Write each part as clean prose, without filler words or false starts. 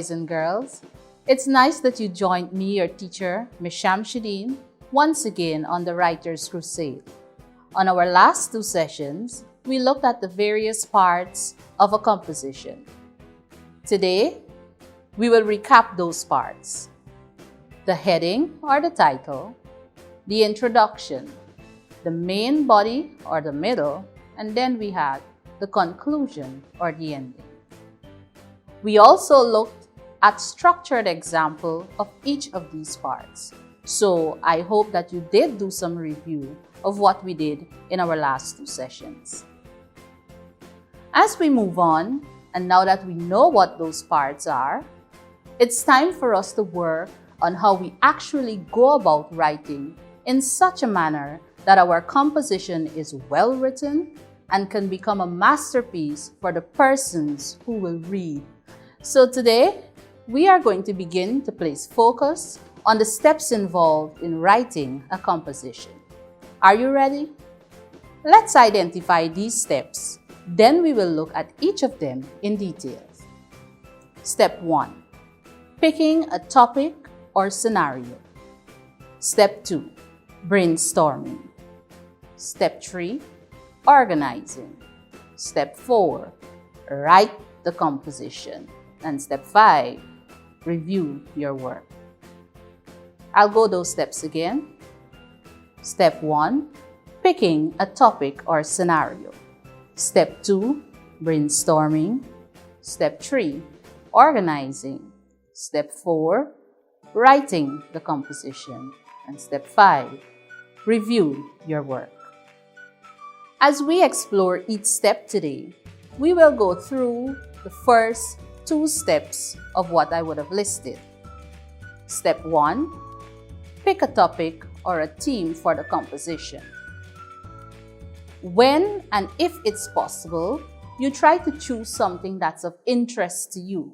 boys and girls. It's nice that you joined me, your teacher, Ms. Shamshideen, once again on the Writer's Crusade. On our last two sessions, we looked at the various parts of a composition. Today, we will recap those parts: the heading or the title, the introduction, the main body or the middle, and then we had the conclusion or the ending. We also looked at structured example of each of these parts. So I hope that you did do some review of what we did in our last two sessions. As we move on, and now that we know what those parts are, it's time for us to work on how we actually go about writing in such a manner that our composition is well written and can become a masterpiece for the persons who will read. So today, we are going to begin to place focus on the steps involved in writing a composition. Are you ready? Let's identify these steps. Then we will look at each of them in detail. Step 1. Picking a topic or scenario. Step 2. Brainstorming. Step 3. Organizing. Step 4. Write the composition. And step 5. Review your work. I'll go those steps again. Step 1. Picking a topic or scenario. Step 2. Brainstorming. Step 3. Organizing. Step 4. Writing the composition. And step 5. Review your work. As we explore each step today, we will go through the first two steps of what I would have listed. Step 1. Pick a topic or a theme for the composition. When and if it's possible, you try to choose something that's of interest to you.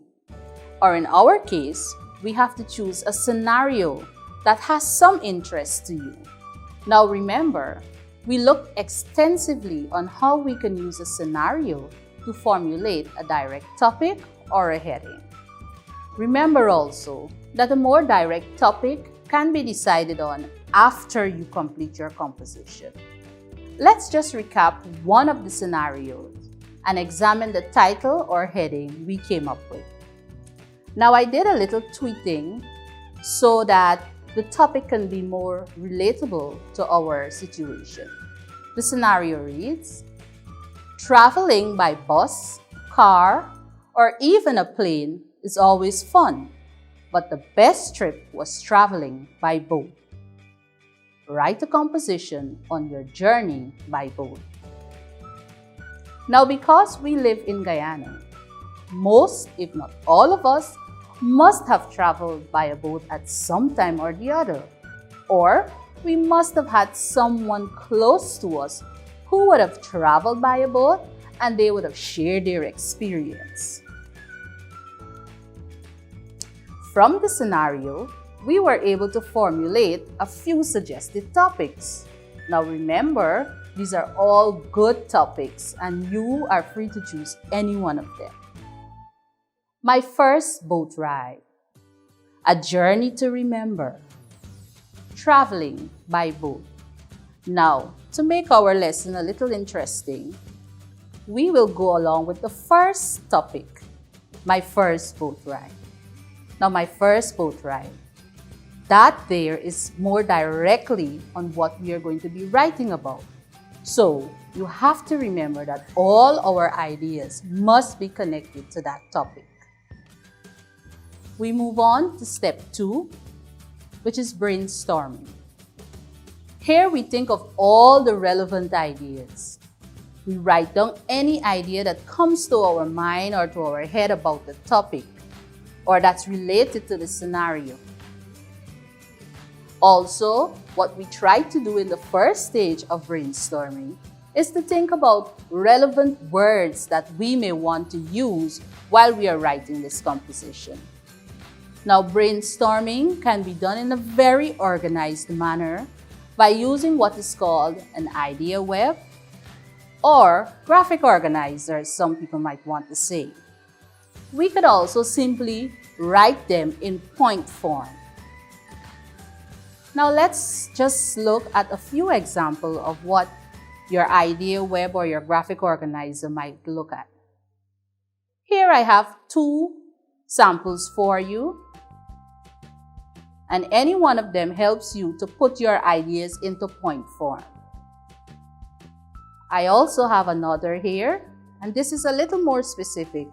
Or in our case, we have to choose a scenario that has some interest to you. Now remember, we looked extensively on how we can use a scenario to formulate a direct topic or a heading. Remember also that a more direct topic can be decided on after you complete your composition. Let's just recap one of the scenarios and examine the title or heading we came up with. Now I did a little tweaking so that the topic can be more relatable to our situation. The scenario reads: traveling by bus, car, or even a plane is always fun, but the best trip was traveling by boat. Write a composition on your journey by boat. Now, because we live in Guyana, most, if not all of us, must have traveled by a boat at some time or the other. Or we must have had someone close to us who would have traveled by a boat and they would have shared their experience. From the scenario, we were able to formulate a few suggested topics. Now remember, these are all good topics and you are free to choose any one of them. My first boat ride. A journey to remember. Traveling by boat. Now, to make our lesson a little interesting, we will go along with the first topic, my first boat ride. Now, my first boat ride, that there is more directly on what we are going to be writing about. So, you have to remember that all our ideas must be connected to that topic. We move on to step 2, which is brainstorming. Here we think of all the relevant ideas. We write down any idea that comes to our mind or to our head about the topic, or that's related to the scenario. Also, what we try to do in the first stage of brainstorming is to think about relevant words that we may want to use while we are writing this composition. Now, brainstorming can be done in a very organized manner by using what is called an idea web or graphic organizer, some people might want to say. We could also simply write them in point form. Now let's just look at a few examples of what your idea web or your graphic organizer might look at. Here I have 2 samples for you, and any one of them helps you to put your ideas into point form. I also have another here, and this is a little more specific,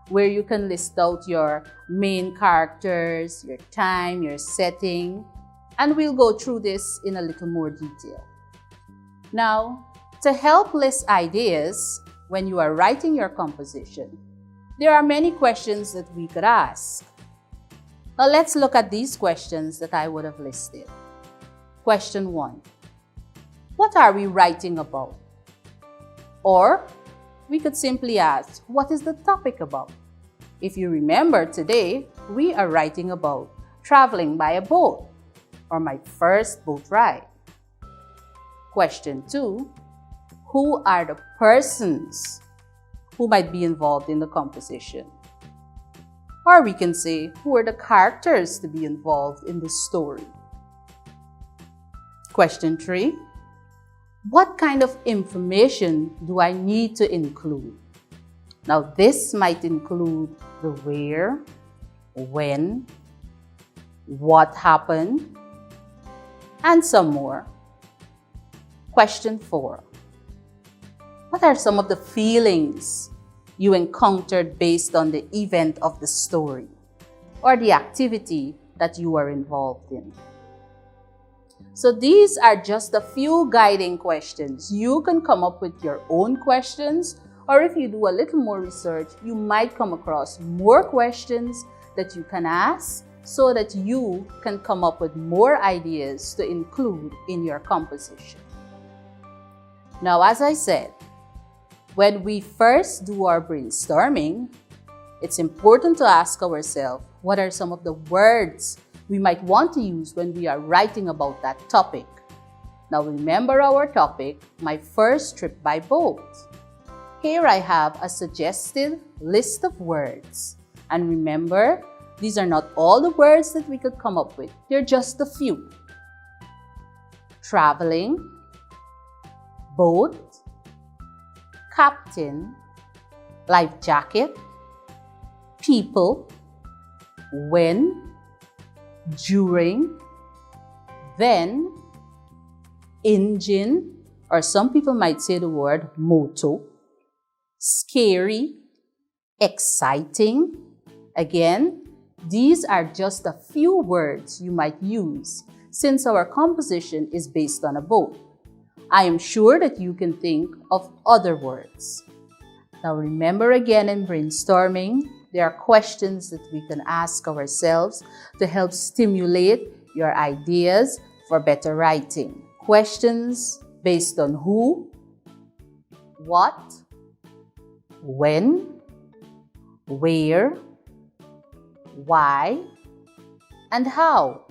where you can list out your main characters, your time, your setting, and we'll go through this in a little more detail. Now, to help list ideas when you are writing your composition, there are many questions that we could ask. Now let's look at these questions that I would have listed. Question 1. What are we writing about? Or we could simply ask, what is the topic about? If you remember today, we are writing about traveling by a boat, or my first boat ride. Question 2. Who are the persons who might be involved in the composition? Or we can say, who are the characters to be involved in the story? Question 3. What kind of information do I need to include? Now this might include the where, when, what happened, and some more. Question 4. What are some of the feelings you encountered based on the event of the story or the activity that you are involved in? So these are just a few guiding questions. You can come up with your own questions, or if you do a little more research, you might come across more questions that you can ask so that you can come up with more ideas to include in your composition. Now, as I said, when we first do our brainstorming, it's important to ask ourselves, what are some of the words we might want to use when we are writing about that topic? Now remember our topic, my first trip by boat. Here I have a suggested list of words. And remember, these are not all the words that we could come up with. They're just a few. Traveling, boat, captain, life jacket, people, when, during, then, engine, or some people might say the word moto, scary, exciting. Again, these are just a few words you might use since our composition is based on a boat. I am sure that you can think of other words. Now remember again, in brainstorming, there are questions that we can ask ourselves to help stimulate your ideas for better writing. Questions based on who, what, when, where, why, and how.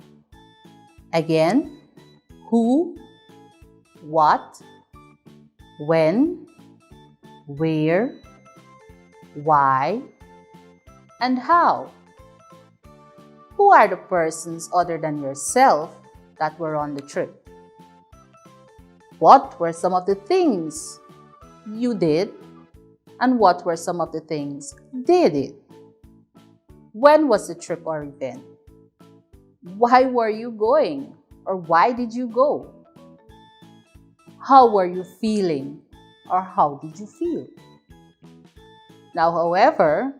Again, who, what, when, where, why, and how. Who are the persons other than yourself that were on the trip? What were some of the things you did, and what were some of the things they did? When was the trip or event? Why were you going, or why did you go? How were you feeling, or how did you feel? Now, however,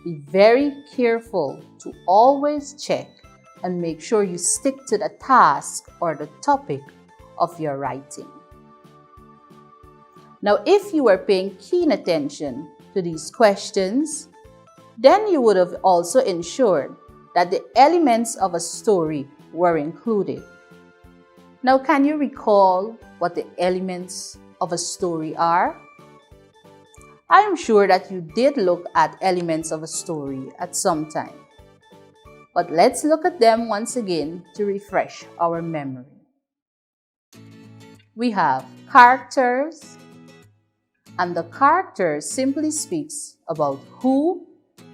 be very careful to always check and make sure you stick to the task or the topic of your writing. Now, if you were paying keen attention to these questions, then you would have also ensured that the elements of a story were included. Now, can you recall what the elements of a story are? I am sure that you did look at elements of a story at some time. But let's look at them once again to refresh our memory. We have characters, and the character simply speaks about who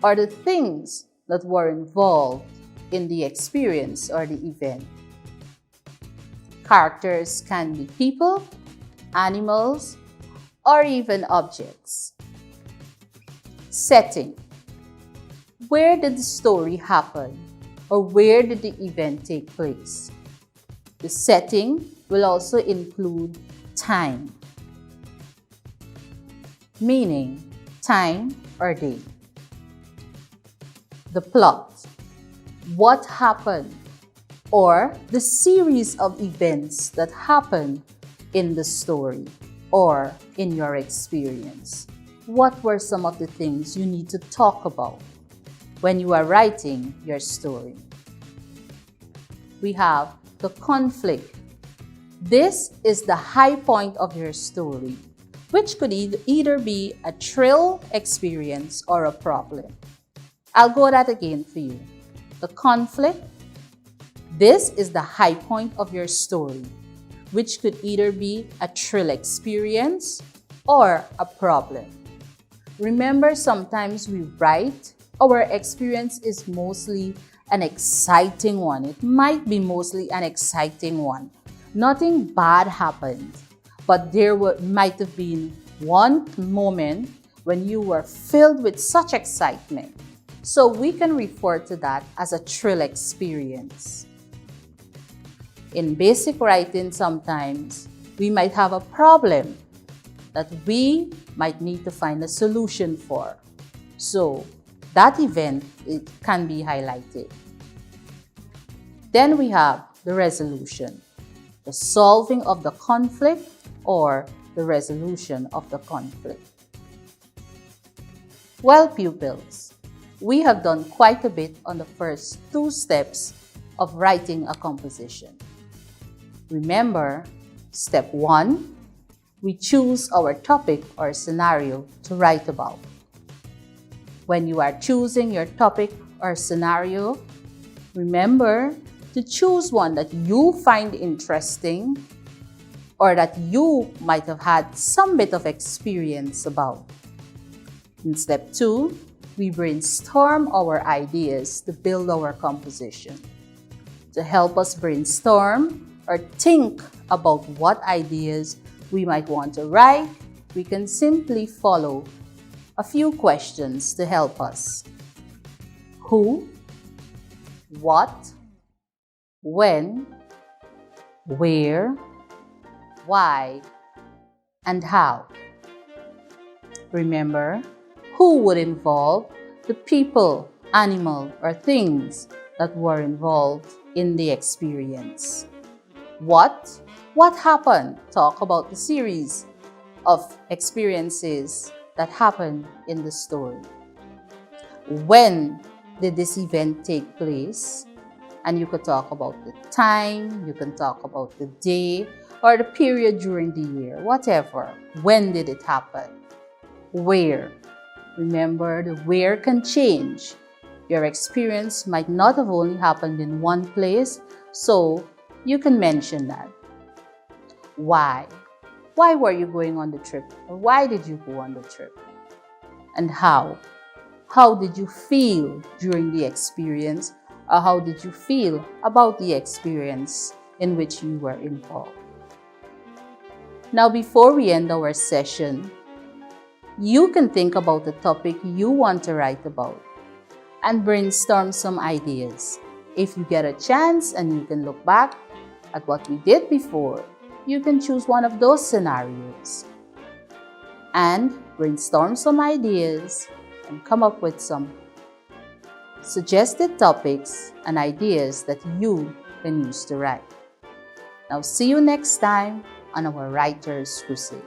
or the things that were involved in the experience or the event. Characters can be people, animals, or even objects. Setting. Where did the story happen, or where did the event take place? The setting will also include time, meaning time or day. The plot. What happened, or the series of events that happened in the story or in your experience. What were some of the things you need to talk about when you are writing your story? We have the conflict. This is the high point of your story, which could either be a thrill experience or a problem. I'll go that again for you. The conflict. This is the high point of your story, which could either be a thrill experience or a problem. Remember, sometimes we write, our experience is mostly an exciting one. It might be mostly an exciting one. Nothing bad happened, but there might have been one moment when you were filled with such excitement. So we can refer to that as a thrill experience. In basic writing, sometimes we might have a problem that we might need to find a solution for. So that event, it can be highlighted. Then we have the resolution, the solving of the conflict or the resolution of the conflict. Well, pupils, we have done quite a bit on the first two steps of writing a composition. Remember, step 1, we choose our topic or scenario to write about. When you are choosing your topic or scenario, remember to choose one that you find interesting or that you might have had some bit of experience about. In step 2, we brainstorm our ideas to build our composition. To help us brainstorm or think about what ideas we might want to write, we can simply follow a few questions to help us. Who, what, when, where, why, and how. Remember, who would involve the people, animal, or things that were involved in the experience. What happened? Talk about the series of experiences that happened in the story. When did this event take place? And you could talk about the time, you can talk about the day, or the period during the year, whatever. When did it happen? Where? Remember, the where can change. Your experience might not have only happened in one place, so you can mention that. Why? Why were you going on the trip? Or why did you go on the trip? And how? How did you feel during the experience? Or how did you feel about the experience in which you were involved? Now, before we end our session, you can think about the topic you want to write about and brainstorm some ideas. If you get a chance and you can look back at what we did before, you can choose one of those scenarios and brainstorm some ideas and come up with some suggested topics and ideas that you can use to write. Now, see you next time on our Writer's Crusade.